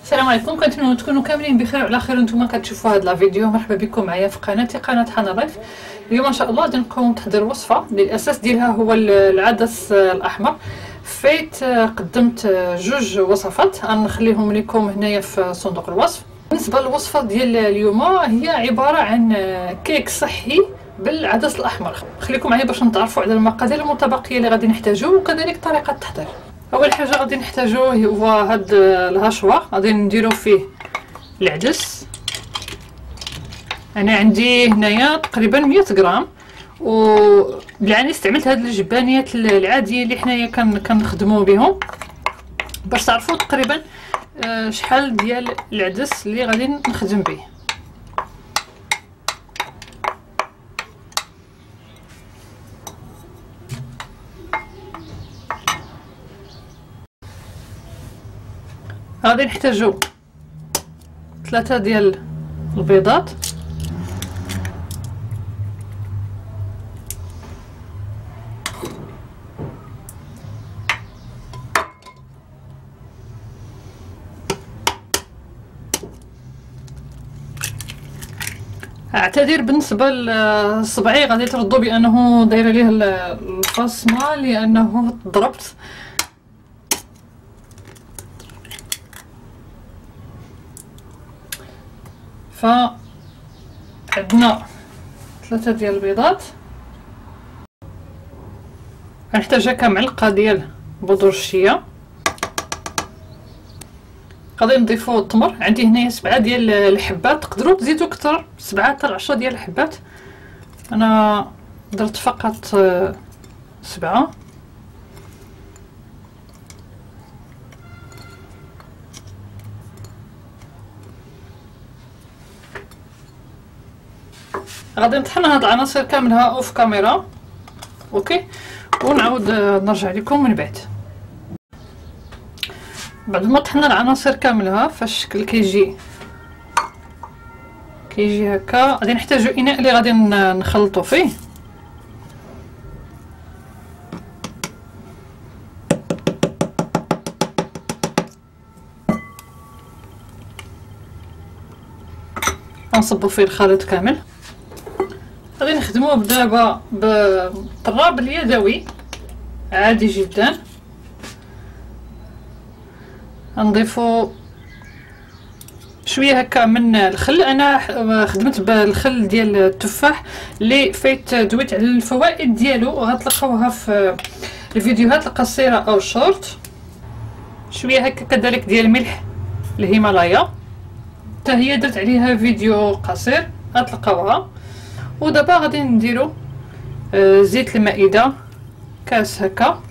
السلام عليكم، كنتمنى تكونوا كاملين بخير وعلى خير. نتوما كتشوفوا هذا الفيديو، مرحبا بكم معايا في قناتي قناه حنا لايف. اليوم ان شاء الله غادي نقوم بتحضير وصفه اللي الاساس ديالها هو العدس الاحمر. فايت قدمت جوج وصفات غنخليهم لكم هنايا في صندوق الوصف. بالنسبه للوصفه ديال اليوم هي عباره عن كيك صحي بالعدس الاحمر. خليكم معايا باش نتعرفوا على المقادير المتبقيه اللي غادي نحتاجو وكذلك طريقه التحضير. اول حاجه غادي نحتاجو هو هاد الهشوه، غادي نديرو فيه العدس. انا عندي هنايا تقريبا 100 غرام، وبالعني استعملت هاد الجبانيات العاديه اللي حنايا كنخدموا بهم باش تعرفوا تقريبا شحال ديال العدس اللي غادي نخدم به. غادي نحتاجو 3 ديال البيضات، اعتذر بالنسبه لصبعي، غادي تردوا بانه دايره ليه البصمه لانه ضربت. عندنا 3 ديال البيضات، غنحتاج هكا معلقه ديال بودر الشيا. غادي نضيفو التمر، عندي هنايا 7 ديال الحبات، تقدروا تزيدوا اكثر 7 حتى 10 ديال الحبات، انا درت فقط 7. غادي نطحن هاد العناصر كاملها اوف كاميرا، اوكي، ونعاود نرجع لكم من بعد. بعد ما طحنا العناصر كاملها فالشكل كيجي هكا، غادي نحتاجو اناء اللي غادي نخلطو فيه. غنصبو فيه الخليط كامل. غادي نخدموه دابا بالطراب اليدوي عادي جدا. غنضيفو شويه هكا من الخل، انا خدمت بالخل ديال التفاح اللي فايت دويت على الفوائد ديالو، وغتلقاوها في الفيديوهات القصيره او الشورت. شويه هكا كذلك ديال الملح الهيمالايا، حتى هي درت عليها فيديو قصير غتلقاوها. ودابا غادي نديرو زيت المائده كاس هكا،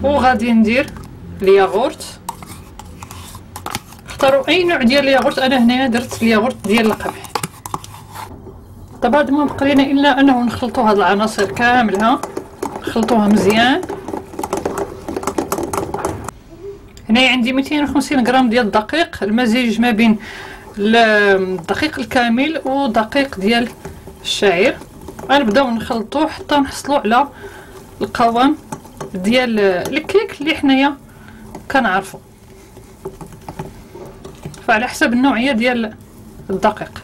وغادي ندير الياغورت. اختاروا اي نوع ديال الياغورت، انا هنايا درت الياغورت ديال القمح. طبعا ما بقى لنا الا انه نخلطوا هاد العناصر كاملها، نخلطوها مزيان. هنايا عندي 250 غرام ديال الدقيق، المزيج ما بين الدقيق الكامل ودقيق ديال الشعير. غنبداو نخلطوه حتى نحصلوا على القوام ديال الكيك اللي حنايا كنعرفوا، فعلى حسب النوعيه ديال الدقيق.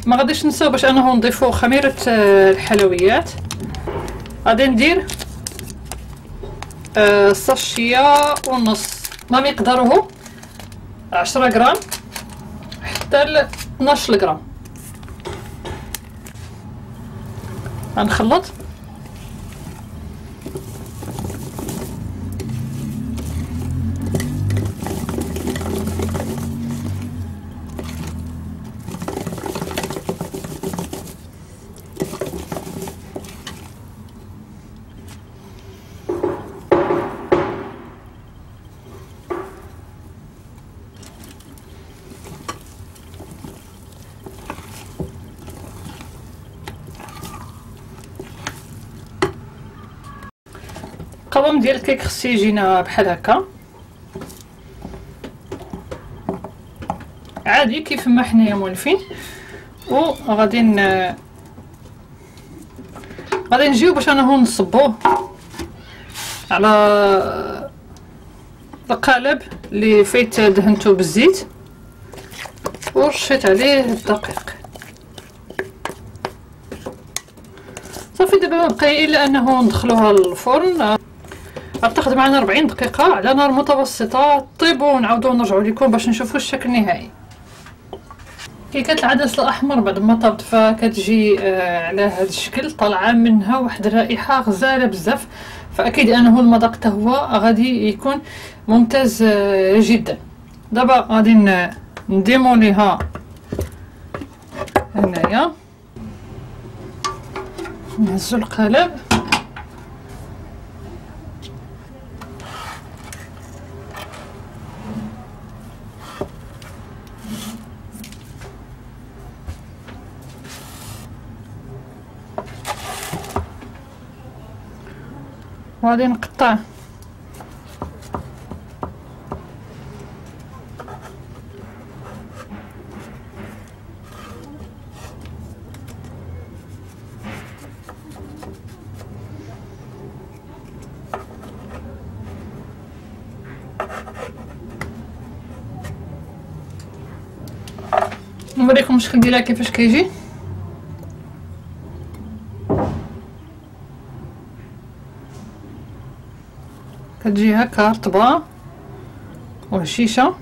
ما غاديش نساو باش انه نضيفوا خميره الحلويات. غادي ندير ساشيه ونص، ما مقداره 10 غرام حتى ل 12 غرام. غنخلط القوام ديال الكيك خص يجينا بحال هكا عادي كيف ما حنايا مولفين. وغادي نجيو باش انا هون نصبوه على القالب اللي فايت دهنته بالزيت ورشيت عليه الدقيق. صافي دابا ما بقى الا انه ندخلوها للفرن. غتاخد معنا 40 دقيقه على نار متوسطه. طيبوا ونعاودوا نرجعوا لكم باش نشوفوا الشكل النهائي. كي كانت العدس الاحمر بعد ما طابت فكتجي على هذا الشكل، طالعه منها واحد الرائحه غزاله بزاف، فاكيد انه المذاق حتى هو غادي يكون ممتاز جدا. دابا غادي نديموليها هنايا، نهزو القالب وغادي نقطع نوريكم الشكل ديالها كيفاش كيجي. كتجي هكا رطبه وهشيشه،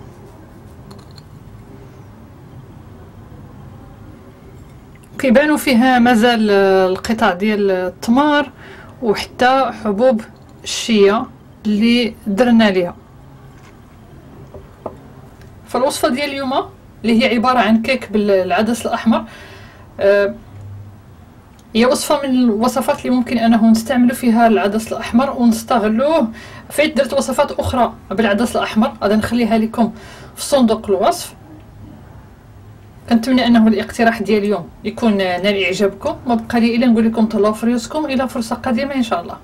كيبانوا فيها مازال القطع ديال التمر وحتى حبوب الشيا اللي درنا ليها. فالوصفه ديال اليوم اللي هي عباره عن كيك بالعدس الاحمر هي وصفه من الوصفات اللي ممكن انه نستعملوا فيها العدس الاحمر ونستغلوه. فايت درت وصفات اخرى بالعدس الاحمر غادي نخليها لكم في صندوق الوصف. كنتمنى انه الاقتراح ديال اليوم يكون نال اعجابكم. ما بقى لي الا نقول لكم تهلاو في ريوسكم الى فرصه قادمه ان شاء الله.